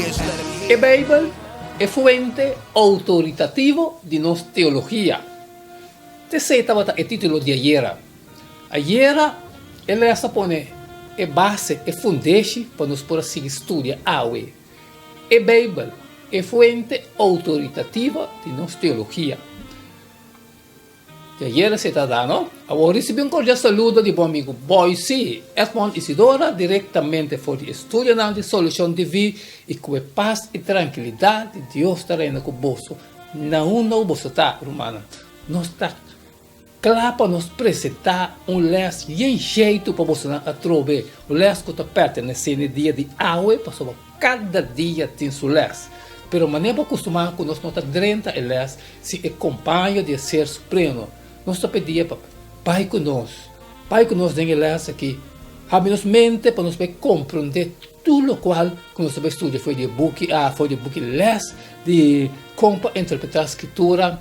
A Bible é fuente autoritativo de nossa teologia. Esse estava o título de ayer. Ayer, ele essa põe a base, a fundeixe para nós poder seguir estudar a Bible é fuente autoritativa de nossa teologia. E ayer se está dando. Agora recebi cordial saludo de bom amigo Boise, Edmond Isidora, diretamente for de Estúdio de Solução de Vida e com a paz e tranquilidade de Deus está reina com o bolso. Não você está, romana. Nós está claro para nos apresentar les em jeito para você a trover. O les que está pertencendo no dia de hoje, para cada dia tem seu les. Pero maneira acostumada com nós não está dentro e les se acompanha de ser supremo. Nós está pedindo para Pai conosco tem les aqui. Abre-nos mente para nos compreender tudo o qual que nós estudamos foi de book les de como interpretar a escritura.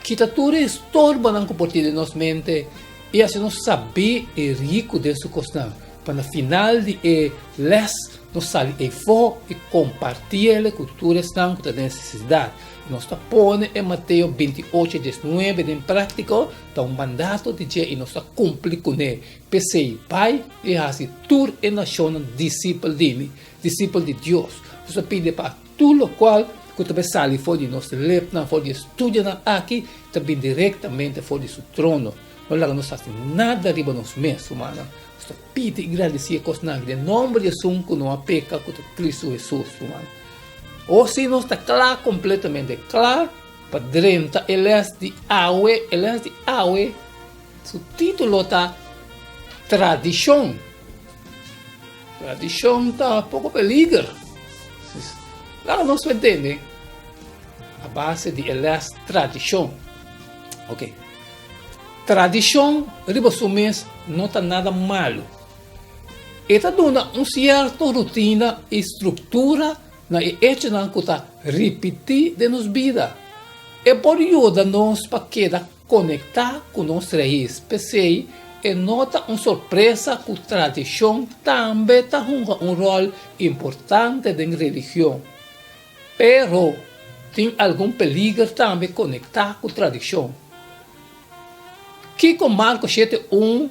Que tudo estorba na comportamento de nossa mente e assim nós saber é rico desse costão. Para no final de les nós sair e for e compartilhar com todos os que têm necessidade. Nós está pondo em Mateus 28, 19 em prática, está mandato de Deus e nós está cumprir com ele. Pensei, Pai, e assim toda a nação discípulo de Deus. Nós está pedindo para tudo o qual que também sai fora de nosso lepna, fora de estúdio aqui, também diretamente fora de seu trono. Não está fazendo nada riba nos mesmos, humana. Nós está pedindo e agradecer com em nome de Jesus, que não há pecado contra Cristo Jesus, humana. Ou se não está claro, completamente claro, para dentro, ele é de Aue, o título está Tradição. Tradição está um pouco peligro. Lá nós entendemos a base de elas tradição. Ok. Tradição, ribosumens, não está nada malo. Está dando uma certa rotina e estrutura na hecho não está repetir de nos vida. É por ajuda nós para quedar conectar com nossa raiz. Pensei e nota uma surpresa que a tradição também está um rol importante na religião. Pero tem algum peligro também conectar com a tradição. Que com Marcos 7:1,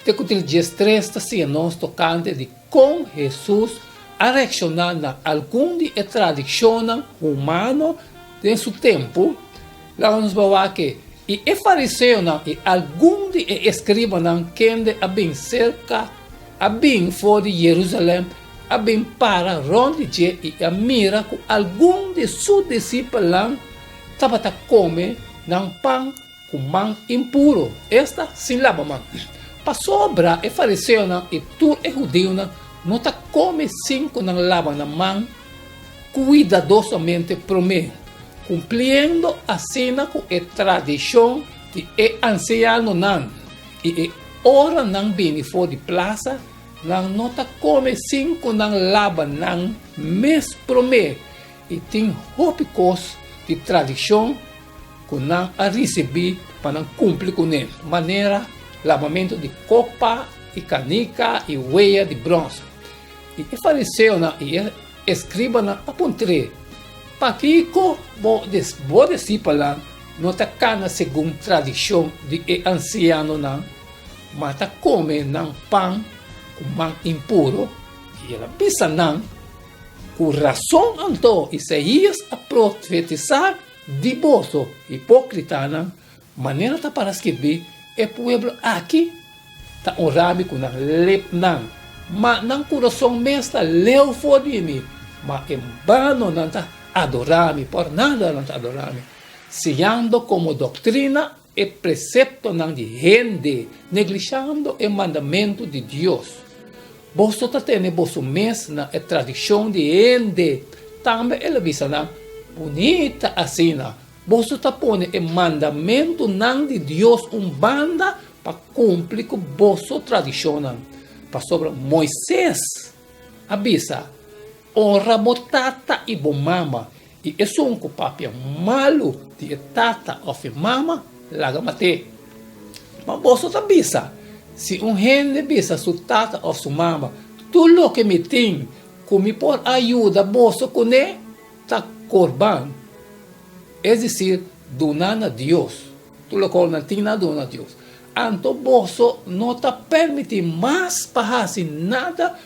de que o 13 está sendo nós tocante de com Jesus a reaccionar na algum de tradição humana em seu tempo. Lá nos vai que e fariseu e algum de escriba que a bem cerca, a bem fora de Jerusalém, a bem para onde e a mira com algum de seus discípulos estava a comer não pão com mão impuro. Esta sem lava mão. Para sobra e fariseu e tu e judeu não está come cinco na lava na mão cuidadosamente promete, cumprindo a cena com a tradição de anciano não e ora não bem fora de praça não está come cinco na lava não mes promete e tem rópicos de tradição que não a receber para não cumprir com ele maneira lavamento de copa e canica e veia de bronze. E fariseu e escriba apontei para que o discípulo não está cana segundo tradição de anciano mas está come pão com mão impuro e ela pensa com razão então Isaías a profetizar de bolso hipócrita maneira está para escrever o povo aqui está orando com a lepna. Mas não coração mesmo leu fora de mim, mas em vano não está adorando, por nada não está adorando. Sendo como doutrina e precepto não de gente, negligenciando o mandamento de Deus. Você está tendo você mesmo a tradição de gente, também ela visa bonita assim. Você está pondo o mandamento não de Deus banda para cumprir com a vossa tradição. Sobre Moisés, avisa, honra botata e bomama, e é um papel malo de tata ou mama, laga mate. Mas você avisa, se gente avisa sua tata ou sua mama, tudo que me tem como por ayuda boso con ta corban, es decir, donar a Dios. Tú lo conoces, donar a Dios. Anto boso no te permite más para hacer nada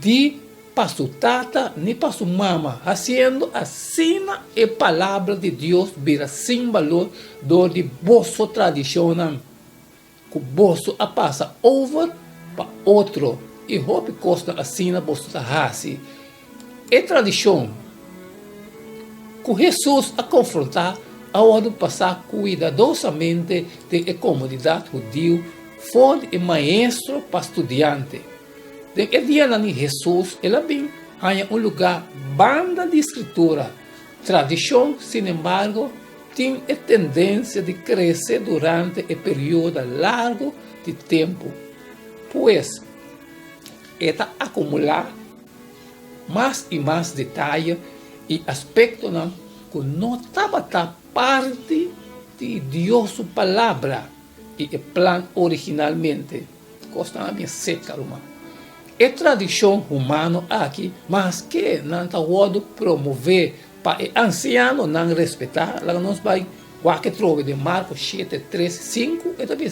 de para su tata ni para su mamá, haciendo así la palabra de Dios vira sin valor do de boso tradicional. Que boso a passa over para outro e hope costa assim na boso ta hace. É tradição que Jesus a confrontar a hora de passar cuidadosamente de comunidade judeu foi o maestro para estudante. De que dia lá Jesus, ele bem, há lugar banda de escritura. Tradição, sin embargo, tem a tendência de crescer durante o período largo de tempo, pois esta acumular mais e mais detalhes e aspectos que não estava parte de Deus sua palavra e o plano originalmente. Costa bem seca, irmão. É tradição humana aqui, mas que não está promover para o anciano não respeitar. Lá nós vai, o que trove de Marcos 7, 3, 5, e também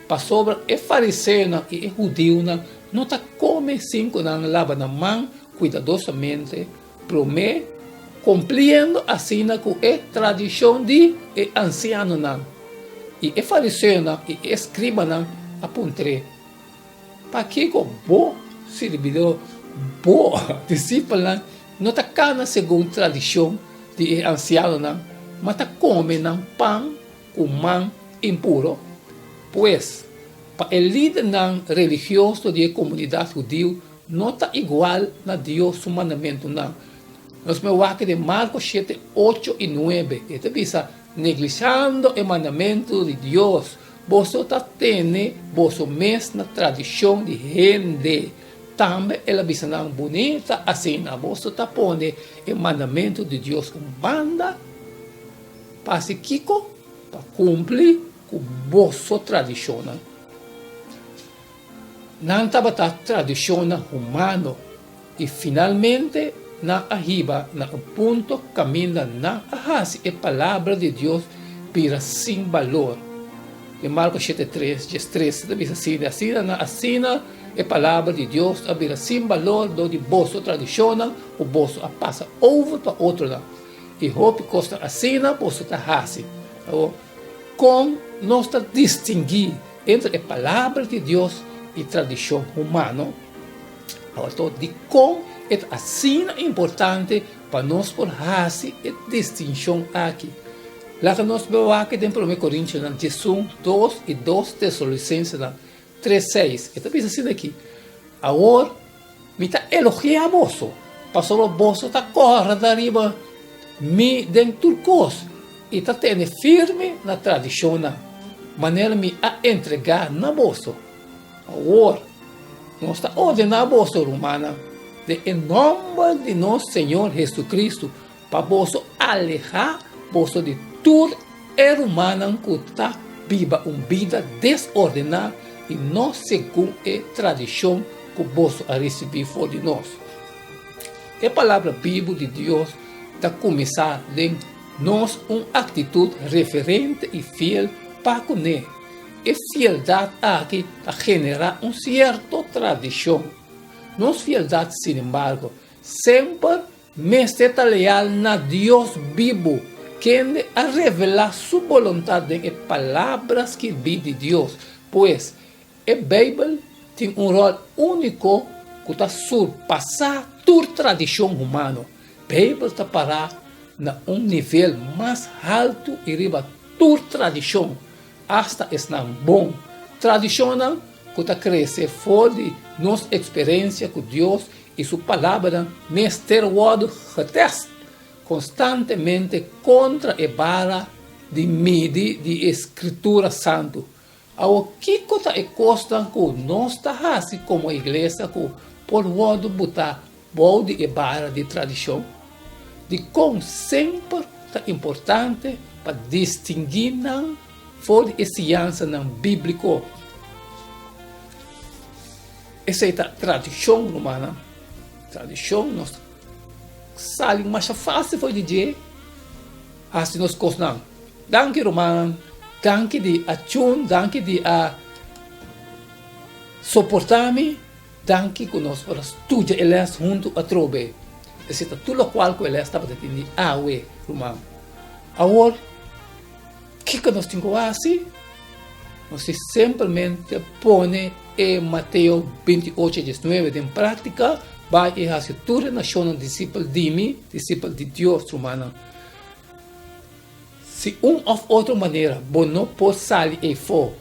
para sobre o fariseu e o judeu, não está come 5, não lava na mão cuidadosamente, promete, cumprindo assim com a tradição de anciano. E o fariseu e o escriba apontam para que o bom servidor, bom discípulo, não está cana segundo a tradição de anciano, mas está comendo pão com mão impuro. Pois, para o líder religioso da comunidade judeu, não está igual a Deus o mandamento. Nós vemos de Marcos 7, 8 e 9. Ele diz, negligenciando o mandamento de Deus, você está tendo vossa mesma tradição de gente. Também ela diz bonita assim, você está pondo o mandamento de Deus banda para se kiko, para cumprir com vossa tradição. Não estava a tradição humana e finalmente na arriba na ponto caminha na ahasi a palavra de Deus vira sem valor. De Marcos 7:3, 13, diz assim a palavra de Deus vira sem valor do de vosso tradicional, o vosso a passa over para outro lado. E hope costa assim vosso ta hasi. Com nós distinguir entre a palavra de Deus e tradição humana. Então, de como é assim importante para nós por fazer a distinção aqui. Lá que nós vemos aqui em 1 Coríntios 2 e 2 Tessalonicenses 3:6. Então, diz assim aqui. Agora, me está elogiando a vosso. Pastor, vosso está correndo arriba, me den turcos. E está tendo firme na tradição, maneira me a entregar na vosso. Agora, nós está ordenando a vosso, romana, de em nome de nosso Senhor Jesus para vosso alejar vosso de tudo é humano que está viva uma vida desordenada e não segundo a tradição que vosso a receber for de nós. A palavra bíblica de Deus está começar em nós uma atitude referente e fiel para com ele. A fieldade aqui está generar uma certa tradição. Nossa fieldade, sin embargo, sempre me está leal na Deus vivo, que a revelar sua vontade em palavras que vi de Deus, pois a Bíblia tem um rol único que está surpassar toda tradição humana. A Bíblia está parada em nível mais alto e riba toda tradição, hasta está bom. Tradição que está crescer fora de nossa experiência com Deus e sua palavra, neste word retesta constantemente contra a vara de medir de Escritura Santo. O que é costa que nós estamos como igreja que por word botar bode e vara de tradição, de como sempre é importante para distinguir fora de ciência bíblica. Essa é a tradição romana tradição nos sale mais fácil foi dizer assim nos cosnam danke Roman danke de achun danke de a suportar-me danke que nós para estudar eles junto a trobe esse tudo o qual que eles estava tendo awe Roman agora que nós temos assim nós simplesmente põe em Mateus 28:19 em prática vai e se toda nação discípulo de mim, discípulo de Deus, humano. Se ou outra maneira, você não pode sair e for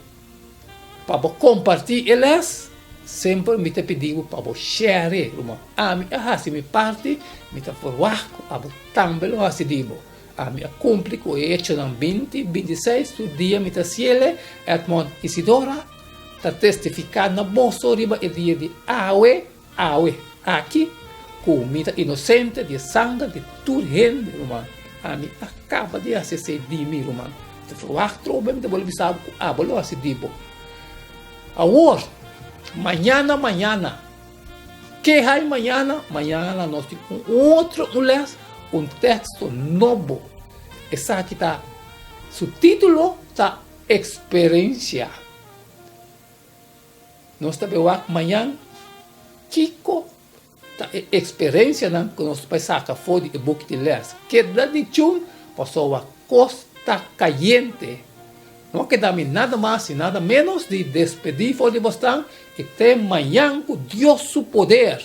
para compartilhar eles, sempre me te pediu para você share, humano. A mim, se me parte, me te forward, a você também lo hace dibo. A mim, cumpre com o hecho no 26 do dia, me te ciele, Edmond Isidora, está testificando na bolsa riba e dia de awe, aqui, comida inocente de sangue de tudo gente, irmão. A mim acaba de acessar de mim, irmão. Te falar, trobe, me te vou avisar, vou assim, dibo. Agora, mañana, que hay mañana nós temos um texto novo. Essa aqui está, o título está Experiência. Nós estamos amanhã, Kiko, experiência que nós passamos fora do book de les. Queda de chum, passou a costa caliente. Não queda nada mais e nada menos de despedir fora de bastante e ter amanhã com Deus o poder.